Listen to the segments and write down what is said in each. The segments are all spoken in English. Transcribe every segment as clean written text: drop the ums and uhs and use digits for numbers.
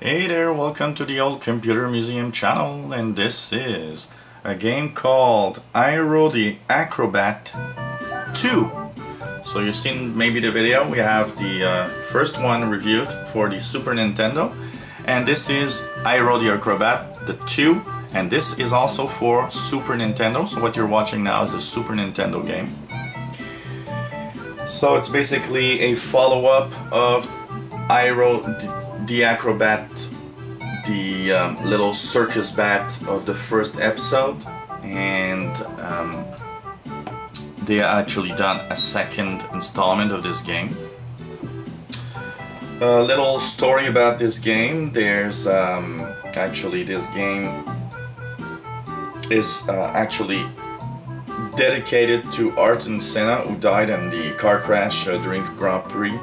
Hey there, welcome to the Old Computer Museum channel, and this is a game called Aero the Acro-Bat 2. So you've seen maybe the video. We have the first one reviewed for the Super Nintendo, and this is Aero the acro-bat the 2, and this is also for Super Nintendo. So what you're watching now is the Super Nintendo game. So it's basically a follow-up of Aero the acro-bat, the little circus bat of the first episode, and they actually done a second installment of this game. A little story about this game. There's actually this game is actually dedicated to Ayrton Senna, who died in the car crash during the Grand Prix,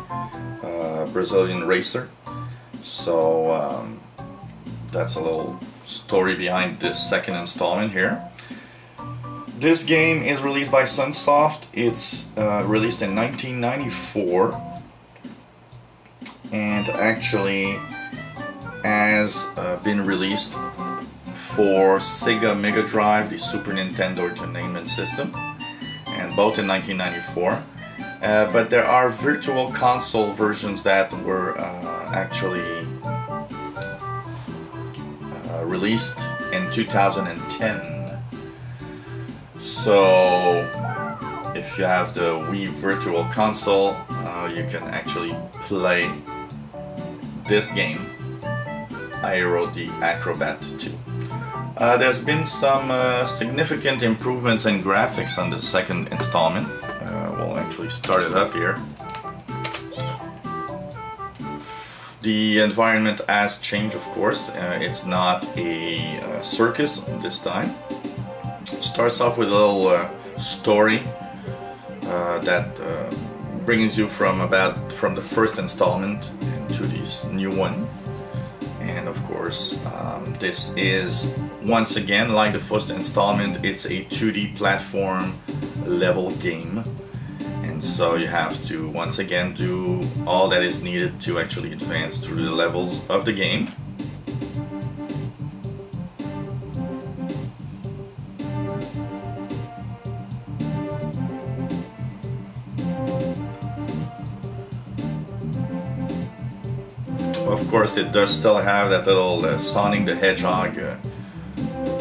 Brazilian racer. So that's a little story behind this second installment here. This game is released by Sunsoft. It's released in 1994 and actually has been released for Sega Mega Drive, the Super Nintendo Entertainment System, and both in 1994. But there are virtual console versions that were actually released in 2010. So if you have the Wii Virtual Console, you can actually play this game, Aero the acro-bat 2. There's been some significant improvements in graphics on the second installment. We'll actually start it up here. The environment has changed, of course. It's not a circus this time. It starts off with a little story that brings you from the first installment to this new one. And of course, this is once again, like the first installment, it's a 2D platform level game. And so you have to once again do all that is needed to actually advance through the levels of the game. Of course, it does still have that little Sonic the Hedgehog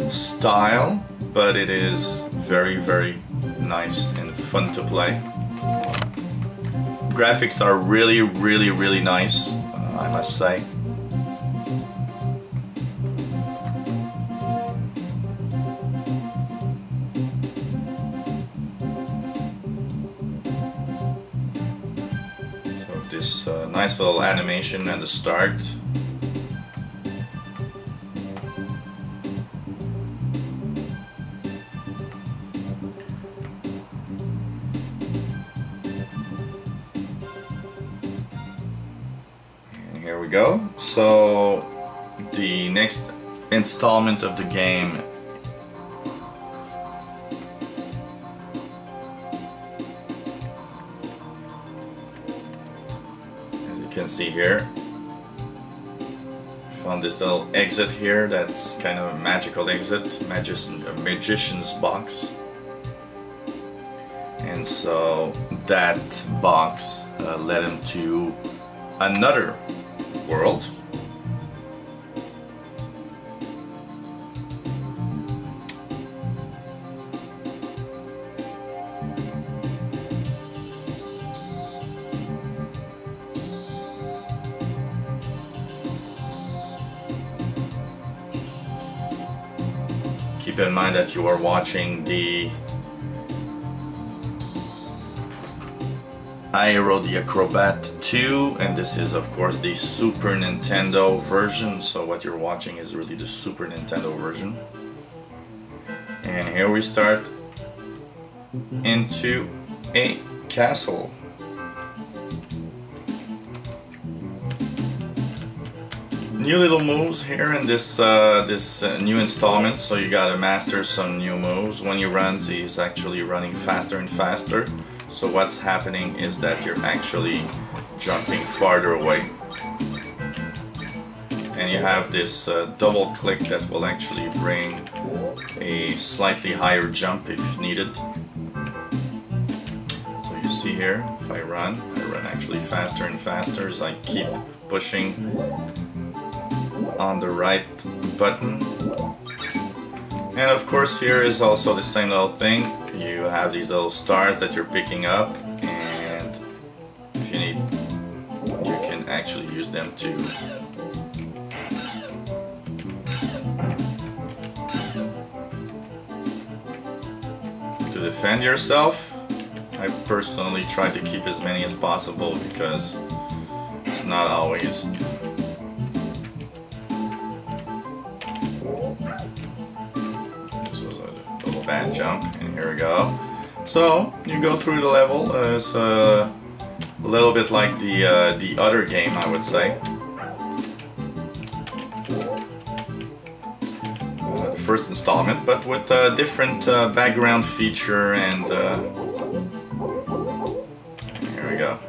style, but it is very, very nice and fun to play. Graphics are really, really, really nice, I must say. So this nice little animation at the start. Here we go. So the next installment of the game as you can see here, found this little exit here that's kind of a magical exit, a magician's box. And so that box led him to another world. Keep in mind that you are watching the Aero the acro-bat 2, and this is of course the Super Nintendo version, so what you're watching is really the Super Nintendo version. And here we start into a castle. New little moves here in this new installment, so you gotta master some new moves. When he runs, he's actually running faster and faster. So what's happening is that you're actually jumping farther away. and you have this double click that will actually bring a slightly higher jump if needed. So you see here, if I run actually faster and faster as I keep pushing on the right button. And of course here is also the same little thing. You have these little stars that you're picking up, and if you need, you can actually use them to defend yourself. I personally try to keep as many as possible because it's not always bad jump, and here we go. So you go through the level. It's a little bit like the other game, I would say. The first installment, but with a different background feature, and here we go.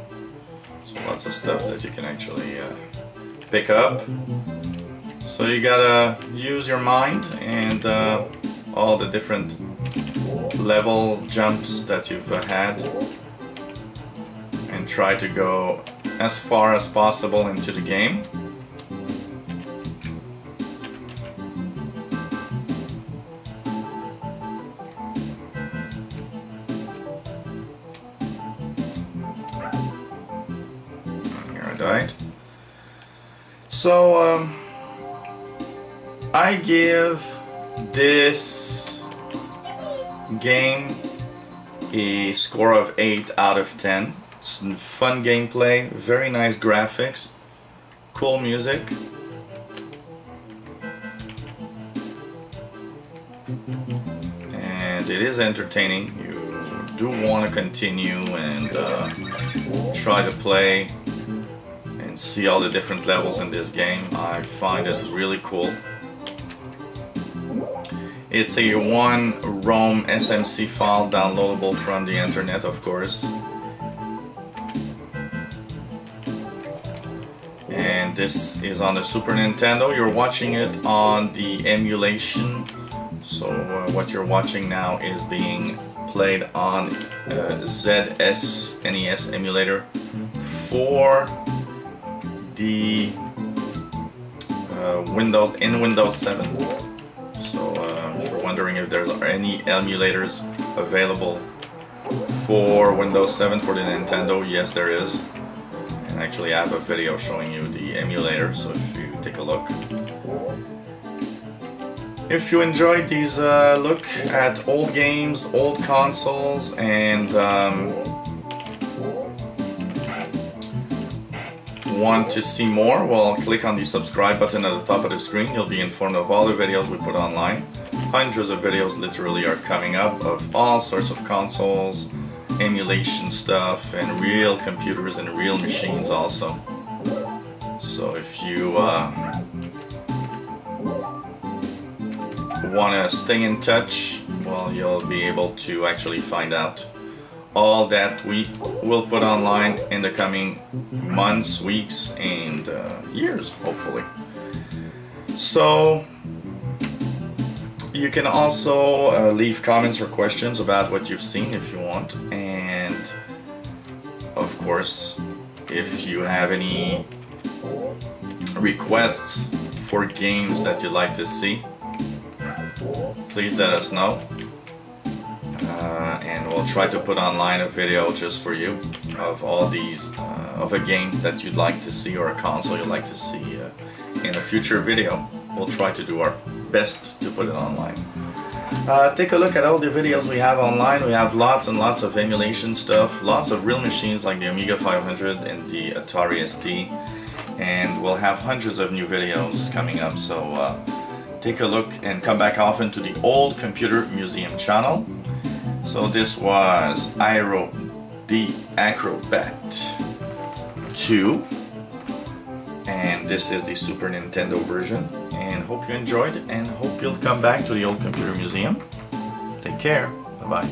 So lots of stuff that you can actually pick up. So you gotta use your mind and all the different level jumps that you've had, and try to go as far as possible into the game. Here I died. So I give this game a score of 8 out of 10. It's fun gameplay, very nice graphics, cool music. And it is entertaining. You do want to continue and try to play and see all the different levels in this game. I find it really cool. It's a one ROM SMC file downloadable from the internet, of course. And this is on the Super Nintendo. You're watching it on the emulation. So what you're watching now is being played on SNES emulator for the Windows 7. So if you're wondering if there's any emulators available for Windows 7 for the Nintendo, yes there is. And actually I have a video showing you the emulator, so if you take a look. If you enjoyed these look at old games, old consoles, and want to see more, well, click on the subscribe button at the top of the screen. You'll be informed of all the videos we put online. Hundreds of videos literally are coming up of all sorts of consoles, emulation stuff, and real computers and real machines also. So if you want to stay in touch, well, you'll be able to actually find out all that we will put online in the coming months, weeks, and years, hopefully. So you can also leave comments or questions about what you've seen if you want, and of course if you have any requests for games that you'd like to see, please let us know. And we'll try to put online a video just for you of all these, of a game that you'd like to see or a console you'd like to see in a future video. We'll try to do our best to put it online. Take a look at all the videos we have online. We have lots and lots of emulation stuff, lots of real machines like the Amiga 500 and the Atari ST, and we'll have hundreds of new videos coming up, so take a look and come back often to the Old Computer Museum channel. So this was Aero the Acro-Bat 2, and this is the Super Nintendo version, and hope you enjoyed and hope you'll come back to the Old Computer Museum. Take care, bye bye.